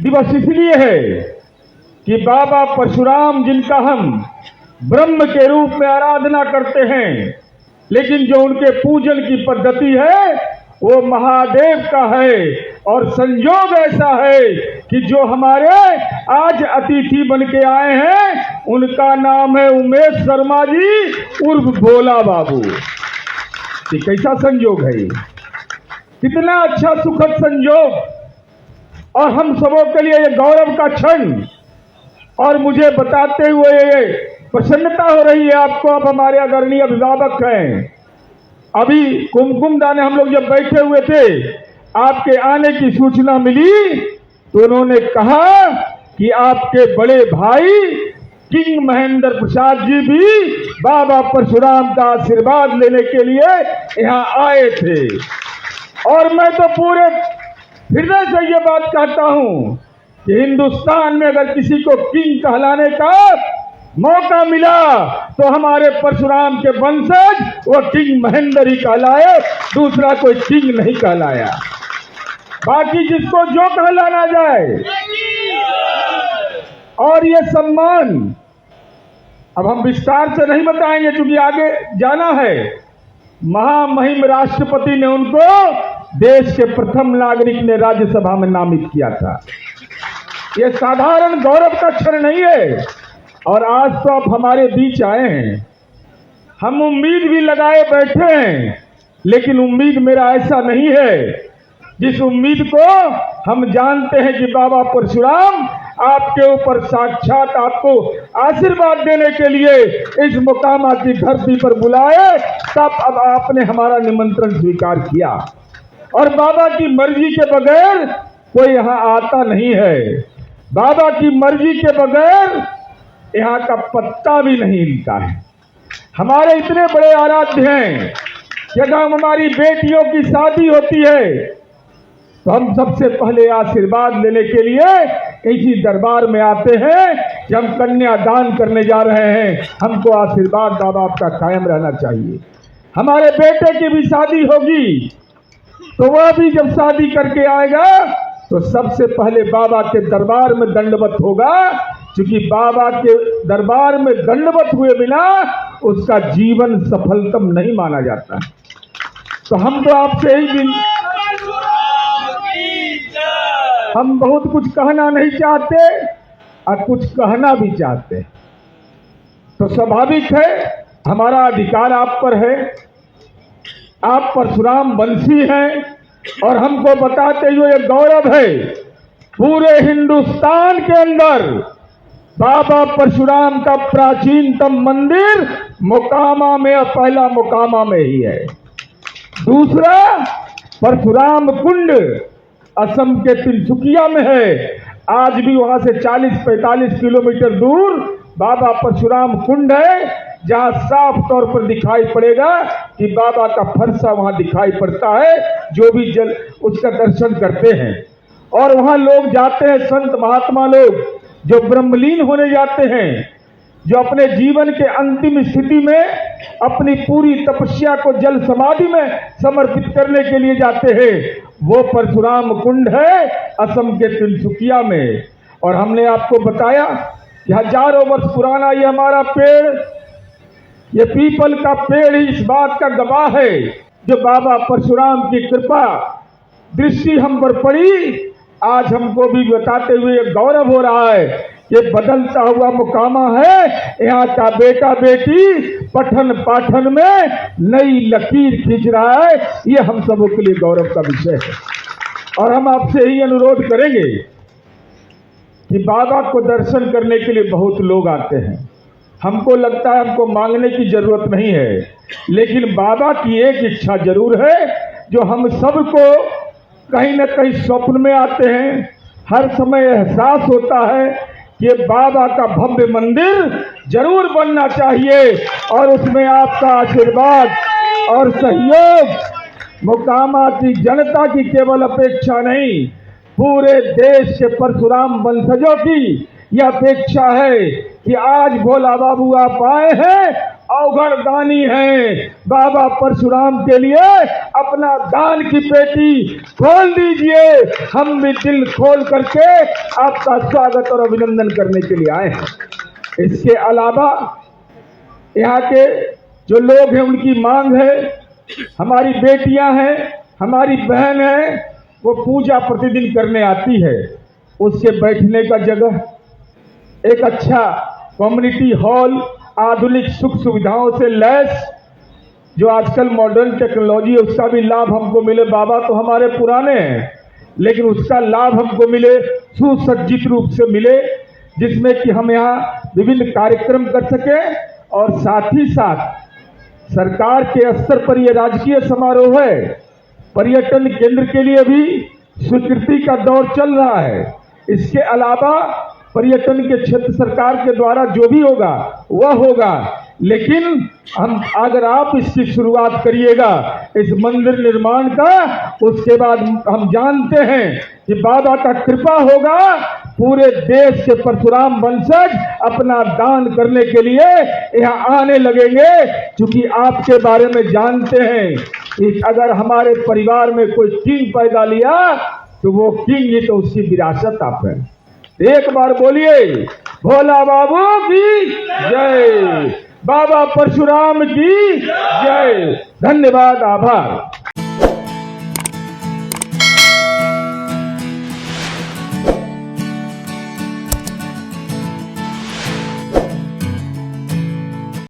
दिवस इसलिए है कि बाबा परशुराम, जिनका हम ब्रह्म के रूप में आराधना करते हैं, लेकिन जो उनके पूजन की पद्धति है वो महादेव का है। और संयोग ऐसा है कि जो हमारे आज अतिथि बन के आए हैं उनका नाम है उमेश शर्मा जी उर्फ भोला बाबू। ये कैसा संयोग है, कितना अच्छा सुखद संयोग, और हम सबों के लिए ये गौरव का क्षण। और मुझे बताते हुए ये प्रसन्नता हो रही है आपको, अब हमारे आदरणीय अभिभावक हैं। अभी कुमकुम दाने हम लोग जब बैठे हुए थे, आपके आने की सूचना मिली तो उन्होंने कहा कि आपके बड़े भाई किंग महेंद्र प्रसाद जी भी बाबा परशुराम का आशीर्वाद लेने के लिए यहाँ आए थे। और मैं तो पूरे हृदय से ये बात कहता हूँ कि हिंदुस्तान में अगर किसी को किंग कहलाने का मौका मिला तो हमारे परशुराम के वंशज वो किंग महेंद्र ही कहलाए, दूसरा कोई किंग नहीं कहलाया। बाकी जिसको जो कहलाना जाए। और ये सम्मान अब हम विस्तार से नहीं बताएंगे क्योंकि आगे जाना है। महामहिम राष्ट्रपति ने उनको देश के प्रथम नागरिक ने राज्यसभा में नामित किया था। ये साधारण गौरव का क्षण नहीं है। और आज तो आप हमारे बीच आए हैं, हम उम्मीद भी लगाए बैठे हैं, लेकिन उम्मीद मेरा ऐसा नहीं है जिस उम्मीद को हम जानते हैं कि बाबा परशुराम आपके ऊपर साक्षात आपको आशीर्वाद देने के लिए इस मुकामा की धरती पर बुलाए, तब अब आपने हमारा निमंत्रण स्वीकार किया। और बाबा की मर्जी के बगैर कोई यहाँ आता नहीं है। बाबा की मर्जी के बगैर यहाँ का पत्ता भी नहीं हिलता है। हमारे इतने बड़े आराध्य हैं कि अगर हमारी बेटियों की शादी होती है तो हम सबसे पहले आशीर्वाद लेने के लिए इसी दरबार में आते हैं कि हम कन्यादान करने जा रहे हैं, हमको आशीर्वाद बाबा आपका कायम रहना चाहिए। हमारे बेटे की भी शादी होगी तो वह भी जब शादी करके आएगा तो सबसे पहले बाबा के दरबार में दंडवत होगा, क्योंकि बाबा के दरबार में दंडवत हुए बिना उसका जीवन सफलतम नहीं माना जाता। तो हम तो आपसे ही हम बहुत कुछ कहना नहीं चाहते और कुछ कहना भी चाहते, तो स्वाभाविक है हमारा अधिकार आप पर है। आप परशुराम वंशी हैं और हमको बताते हुए गौरव है पूरे हिंदुस्तान के अंदर बाबा परशुराम का प्राचीनतम मंदिर मोकामा में, पहला मोकामा में ही है। दूसरा परशुराम कुंड असम के तिनसुकिया में है। आज भी वहां से 40-45 किलोमीटर दूर बाबा परशुराम कुंड है, जहां साफ तौर पर दिखाई पड़ेगा कि बाबा का फरसा वहां दिखाई पड़ता है, जो भी जल उसका दर्शन करते हैं। और वहां लोग जाते हैं, संत महात्मा लोग जो ब्रह्मलीन होने जाते हैं, जो अपने जीवन के अंतिम स्थिति में अपनी पूरी तपस्या को जल समाधि में समर्पित करने के लिए जाते हैं, वो परशुराम कुंड है असम के तिनसुकिया में। और हमने आपको बताया कि हजारों वर्ष पुराना ये हमारा पेड़, ये पीपल का पेड़ ही इस बात का गवाह है जो बाबा परशुराम की कृपा दृष्टि हम पर पड़ी। आज हमको भी बताते हुए गौरव हो रहा है कि बदलता हुआ मुकामा है, यहाँ का बेटा बेटी पठन पाठन में नई लकीर खींच रहा है। ये हम सबों के लिए गौरव का विषय है। और हम आपसे ही अनुरोध करेंगे कि बाबा को दर्शन करने के लिए बहुत लोग आते हैं। हमको लगता है हमको मांगने की जरूरत नहीं है, लेकिन बाबा की एक इच्छा जरूर है जो हम सबको कहीं न कहीं स्वप्न में आते हैं, हर समय एहसास होता है कि बाबा का भव्य मंदिर जरूर बनना चाहिए और उसमें आपका आशीर्वाद और सहयोग मोकामा की जनता की केवल अपेक्षा नहीं, पूरे देश के परशुराम वंशजों की यह अपेक्षा है कि आज भोला बाबू आप आए हैं अवघड़ दानी हैं। बाबा परशुराम के लिए अपना दान की पेटी खोल दीजिए। हम भी दिल खोल करके आपका स्वागत और अभिनंदन करने के लिए आए हैं। इसके अलावा यहाँ के जो लोग हैं उनकी मांग है, हमारी बेटियां हैं, हमारी बहन है, वो पूजा प्रतिदिन करने आती है, उसके बैठने का जगह, एक अच्छा कम्युनिटी हॉल, आधुनिक सुख सुविधाओं से लैस, जो आजकल मॉडर्न टेक्नोलॉजी है उसका भी लाभ हमको मिले। बाबा तो हमारे पुराने हैं, लेकिन उसका लाभ हमको मिले, सुसज्जित रूप से मिले, जिसमें कि हम यहाँ विभिन्न कार्यक्रम कर सके। और साथ ही साथ सरकार के स्तर पर यह राजकीय समारोह है, पर्यटन केंद्र के लिए भी स्वीकृति का दौर चल रहा है। इसके अलावा पर्यटन के क्षेत्र सरकार के द्वारा जो भी होगा वह होगा, लेकिन अगर आप इसकी शुरुआत करिएगा इस मंदिर निर्माण का, उसके बाद हम जानते हैं कि बाबा का कृपा होगा, पूरे देश के परशुराम वंशज अपना दान करने के लिए यहाँ आने लगेंगे। क्योंकि आपके बारे में जानते हैं कि अगर हमारे परिवार में कोई किंग पैदा लिया तो वो किंग ही तो उसकी विरासत आप है। एक बार बोलिए भोला बाबू की जय, बाबा परशुराम की जय। धन्यवाद, आभार।